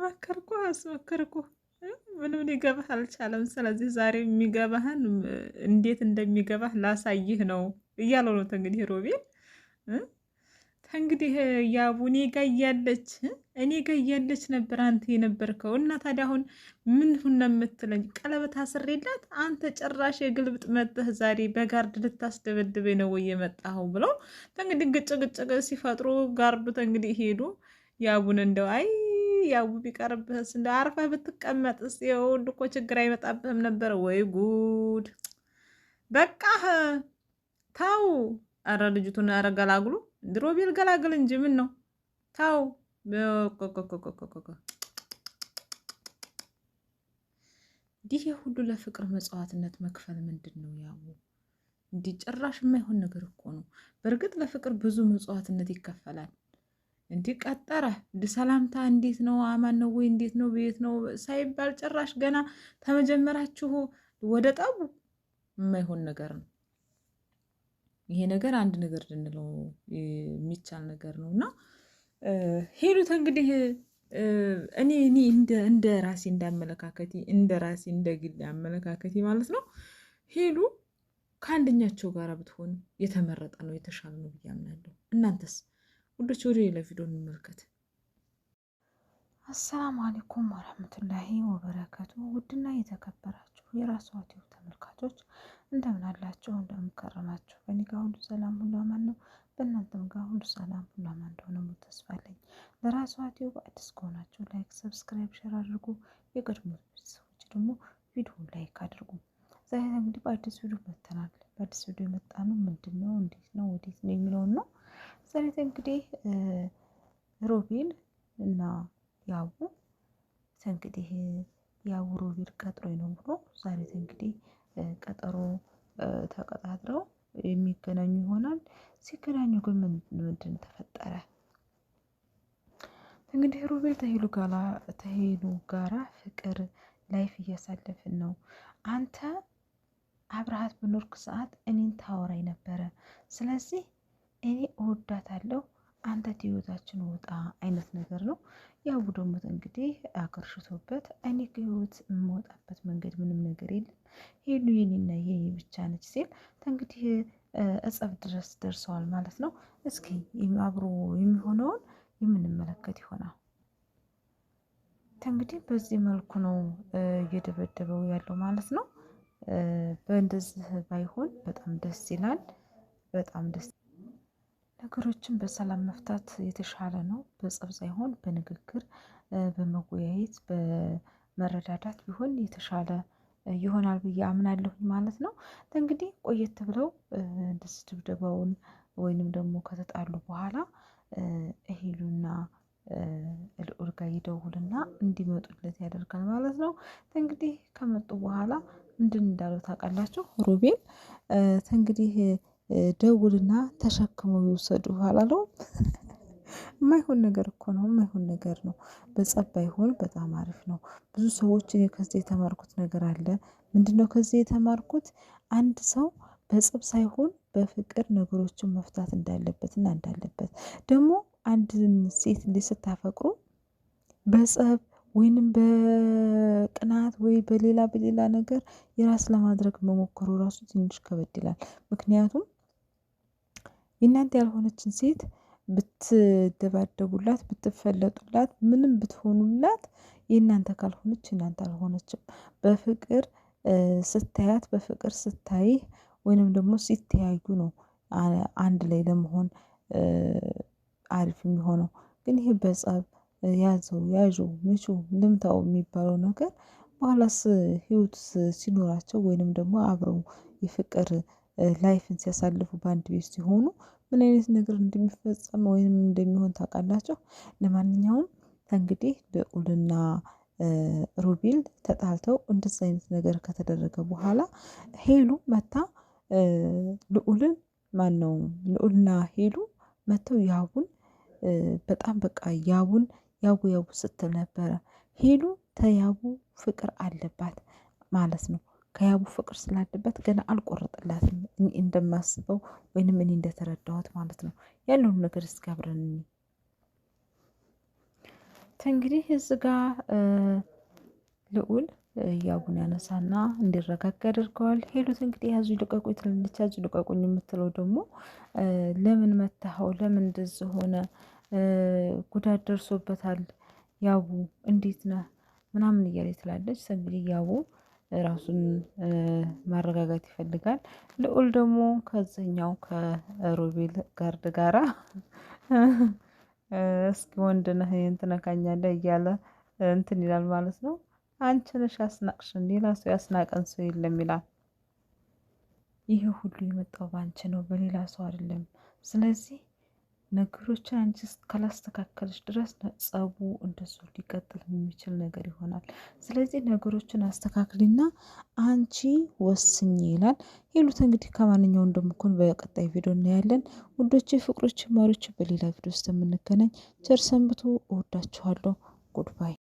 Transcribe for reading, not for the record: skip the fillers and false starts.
መከርኩ አስመከርኩ ምንም ሊገባህ አልቻለም። ስለዚህ ዛሬ የሚገባህን እንዴት እንደሚገባህ ላሳይህ ነው እያለው ነው እንግዲህ ሮቤል እንግዲህ ያቡ እኔ ጋ እያለች ነበር አንተ የነበርከው እና ታዲያ አሁን ምን ሁን ነው የምትለኝ? ቀለበት አስሬላት አንተ ጭራሽ የግልብጥ መጥተህ ዛሬ በጋርድ ልታስደበድበኝ ነው ወይ የመጣኸው? ብለው እንግዲህ ግጭ ሲፈጥሩ ጋርዱ እንግዲህ ሄዱ። ያቡን እንደው አይ ያቡ ቢቀርብህስ እንደ አርፈህ ብትቀመጥስ ይኸውልህ እኮ ችግር አይመጣብህም ነበር ወይ ጉድ! በቃህ ታው አረ ልጅቱን አረ ገላግሉ ሮቤል ገላግል እንጂ ምን ነው ታው ይህ ሁሉ ለፍቅር መጽዋዕትነት መክፈል ምንድን ነው? ያው እንዲህ ጭራሽ የማይሆን ነገር እኮ ነው። በእርግጥ ለፍቅር ብዙ መጽዋዕትነት ይከፈላል። እንዲህ ቀጠረ ሰላምታ እንዴት ነው አማን ነው ወይ እንዴት ነው ቤት ነው ሳይባል ጭራሽ ገና ተመጀመራችሁ ወደ ጠቡ የማይሆን ነገር ነው። ይሄ ነገር አንድ ነገር ልንለው የሚቻል ነገር ነው እና ሄሉት እንግዲህ እኔ እንደ ራሴ እንዳመለካከቴ እንደ ራሴ እንደ ግል አመለካከቴ ማለት ነው ሄሉ ከአንደኛቸው ጋር ብትሆን የተመረጠ ነው የተሻለ ነው ብዬ አምናለሁ። እናንተስ ውዶች? ወደ ሌላ ቪዲዮ እንመልከት። አሰላሙ አለይኩም ወራህመቱላሂ ወበረካቱ። ውድና የተከበራችሁ የራሷ ቲዩብ ተመልካቾች እንደምን አላችሁ? እንደምን ከረማችሁ? በእኔ ጋር ሁሉ ሰላም ሁሉ አማን ነው። በእናንተም ጋር ሁሉ ሰላም ሁሉ አማን እንደሆነ ሙሉ ተስፋ አለኝ። ለራሷ ቲዩብ አዲስ ከሆናችሁ ላይክ፣ ሰብስክራይብ፣ ሼር አድርጉ። የቀድሞ ቤተሰቦች ደግሞ ቪዲዮውን ላይክ አድርጉ። ዛሬ እንግዲህ በአዲስ ቪዲዮ መጥተናል። በአዲስ ቪዲዮ የመጣ ነው ምንድን ነው እንዴት ነው ወዴት ነው የሚለውን ነው። ዛሬ እንግዲህ ሮቤል እና ያቡ እንግዲህ ያቡ ሮቤል ቀጥሮኝ ነው ብሎ ዛሬ እንግዲህ ቀጠሮ ተቀጣጥረው የሚገናኙ ይሆናል። ሲገናኙ ግን ምንድን ተፈጠረ? እንግዲህ ሮቤል ተሄሉ ጋራ ፍቅር ላይፍ እያሳለፍን ነው። አንተ አብረሃት በኖርክ ሰዓት እኔን ታወራኝ ነበረ። ስለዚህ እኔ እወዳታለሁ አንተ ህይወታችን ወጣ አይነት ነገር ነው። ያው ደግሞ እንግዲህ አከርሽቶበት እኔ ከህይወት የምወጣበት መንገድ ምንም ነገር የለም ሄሉ የኔና የኔ ብቻ ነች ሲል እንግዲህ እጸብ ድረስ ደርሰዋል ማለት ነው። እስኪ አብሮ የሚሆነውን የምንመለከት ይሆናል። እንግዲህ በዚህ መልኩ ነው እየደበደበው ያለው ማለት ነው። በእንደዚህ ባይሆን በጣም ደስ ይላል። በጣም ደስ ነገሮችን በሰላም መፍታት የተሻለ ነው። በጸብ ሳይሆን በንግግር በመወያየት በመረዳዳት ቢሆን የተሻለ ይሆናል ብዬ አምናለሁ ማለት ነው። እንግዲህ ቆየት ብለው እንደዚህ ድብደባውን ወይንም ደግሞ ከተጣሉ በኋላ ሄሉና ልዑል ጋር ይደውልና እንዲመጡለት ያደርጋል ማለት ነው። እንግዲህ ከመጡ በኋላ ምንድን እንዳለው ታውቃላችሁ? ሮቤል እንግዲህ ደውልና ተሸክመው ይወሰዱ አላለውም? የማይሆን ነገር እኮ ነው፣ የማይሆን ነገር ነው። በጸብ ባይሆን በጣም አሪፍ ነው። ብዙ ሰዎች እኔ ከዚህ የተማርኩት ነገር አለ። ምንድነው ከዚህ የተማርኩት? አንድ ሰው በጸብ ሳይሆን በፍቅር ነገሮችን መፍታት እንዳለበትና እንዳለበት ደግሞ አንድን ሴት ልጅ ስታፈቅሩ በጸብ ወይንም በቅናት ወይ በሌላ ነገር የራስ ለማድረግ መሞከሩ ራሱ ትንሽ ከበድ ይላል። ምክንያቱም የእናንተ ያልሆነችን ሴት ብትደባደቡላት፣ ብትፈለጡላት፣ ምንም ብትሆኑላት የእናንተ ካልሆነች እናንተ አልሆነችም። በፍቅር ስታያት በፍቅር ስታይህ ወይንም ደግሞ ሲተያዩ ነው አንድ ላይ ለመሆን አሪፍ የሚሆነው። ግን ይሄ በጸብ ያዘው ያዥው ምቹ ልምታው የሚባለው ነገር በኋላስ ህይወት ሲኖራቸው ወይንም ደግሞ አብረው የፍቅር ላይፍን ሲያሳልፉ በአንድ ቤት ሲሆኑ ምን አይነት ነገር እንደሚፈጸም ወይንም እንደሚሆን ታውቃላችሁ? ለማንኛውም እንግዲህ ልዑልና ሮቤል ተጣልተው እንደዚህ አይነት ነገር ከተደረገ በኋላ ሄሉ መታ ልዑልን ማነው ልዑልና ሄሉ መተው ያቡን በጣም በቃ ያቡ ስትል ነበረ። ሄሉ ተያቡ ፍቅር አለባት ማለት ነው። ከያቡ ፍቅር ስላለበት ገና አልቆረጠላትም እንደማስበው ወይንም እኔ እንደተረዳሁት ማለት ነው። ያለውን ነገር እስኪ አብረን እንግዲህ እዚህ ጋ ልዑል ያቡን ያነሳና እንዲረጋጋ ያደርገዋል። ሄሉት እንግዲህ ያዙ ልቀቁኝ ትላለች። ያዙ ልቀቁኝ የምትለው ደግሞ ለምን መታኸው? ለምን እንደዚህ ሆነ? ጉዳት ደርሶበታል ያቡ እንዴት ነህ ምናምን እያለ ትላለች። እንግዲህ ያቡ ራሱን ማረጋጋት ይፈልጋል። ልዑል ደግሞ ከዚህኛው ከሮቤል ጋርድ ጋራ እስኪ ወንድ ነህ ትነካኛለህ እያለ እንትን ይላል ማለት ነው። አንቺ ነሽ ያስናቅሽን፣ ሌላ ሰው ያስናቀን ሰው የለም ይላል። ይሄ ሁሉ የመጣው ባንቺ ነው፣ በሌላ ሰው አይደለም። ስለዚህ ነገሮችን አንቺ ካላስተካከለች ድረስ ጸቡ እንደሱ ሊቀጥል የሚችል ነገር ይሆናል። ስለዚህ ነገሮችን አስተካክልና አንቺ ወስኝ ይላል። ሄሉት እንግዲህ ከማንኛው እንደምኮን በቀጣይ ቪዲዮ እናያለን። ውዶቼ፣ ፍቅሮች፣ ማሮች በሌላ ቪዲዮ ውስጥ የምንገናኝ። ቸር ሰንብቱ። እወዳችኋለሁ። ጉድባይ